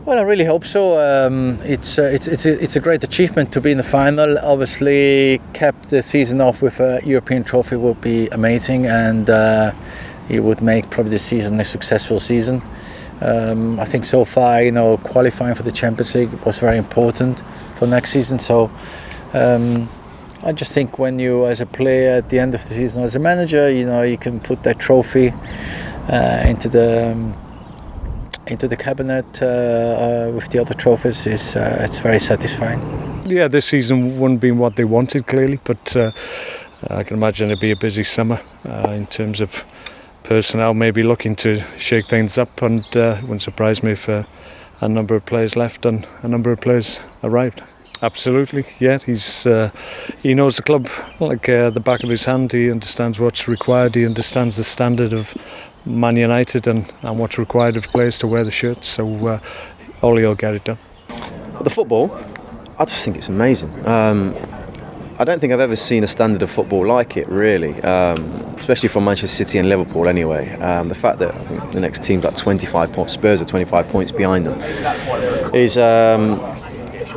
Well, I really hope so. It's a great achievement to be in the final. Obviously, kept the season off with a European trophy would be amazing, and it would make probably the season a successful season. I think so far, qualifying for the Champions League was very important for next season. So I just think when you, as a player, at the end of the season, as a manager, you can put that trophy into the cabinet with the other trophies. It's very satisfying. Yeah, this season wouldn't be what they wanted, clearly, but I can imagine it'd be a busy summer in terms of personnel maybe looking to shake things up, and it wouldn't surprise me if a number of players left and a number of players arrived. Absolutely, yeah. He knows the club like the back of his hand. He understands what's required. He understands the standard of Man United and what's required of players to wear the shirt. So Ole will get it done. The football, I just think it's amazing. I don't think I've ever seen a standard of football like it, really, especially from Manchester City and Liverpool anyway. The fact that I think the next team's like 25 points, Spurs are 25 points behind them, is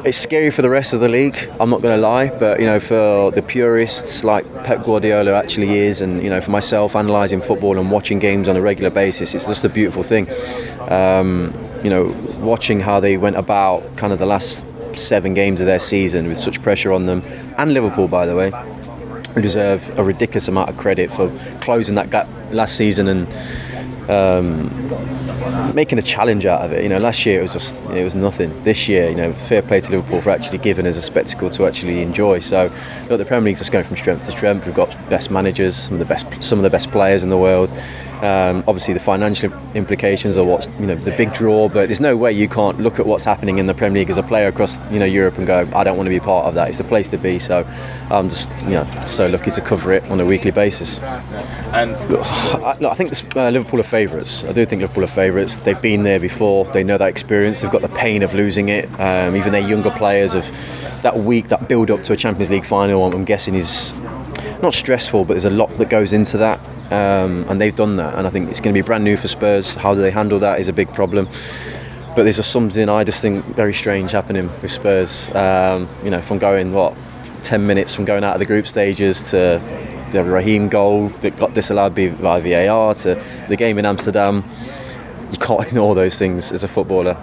it's scary for the rest of the league, I'm not going to lie, but for the purists like Pep Guardiola actually is, and for myself, analysing football and watching games on a regular basis, it's just a beautiful thing. Watching how they went about kind of the last 7 games of their season with such pressure on them, and Liverpool, by the way, who deserve a ridiculous amount of credit for closing that gap last season and making a challenge out of it. Last year it was just it was nothing. This year, fair play to Liverpool for actually giving us a spectacle to actually enjoy. So, look, the Premier League's just going from strength to strength. We've got best managers, some of the best players in the world. Obviously, the financial implications are what's the big draw. But there's no way you can't look at what's happening in the Premier League as a player across Europe and go, I don't want to be part of that. It's the place to be. So I'm just so lucky to cover it on a weekly basis. And I think Liverpool are favourites. I do think Liverpool are favourites. They've been there before. They know that experience. They've got the pain of losing it. Even their younger players have that build up to a Champions League final. I'm guessing is not stressful, but there's a lot that goes into that. And they've done that, and I think it's going to be brand new for Spurs. How do they handle that is a big problem. But there's just something I just think very strange happening with Spurs. From going 10 minutes from going out of the group stages to the Raheem goal that got disallowed by VAR to the game in Amsterdam. You can't ignore those things as a footballer.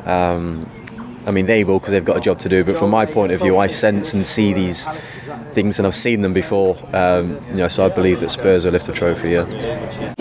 They will, because they've got a job to do. But from my point of view, I sense and see these things, and I've seen them before. So I believe that Spurs will lift the trophy. Yeah.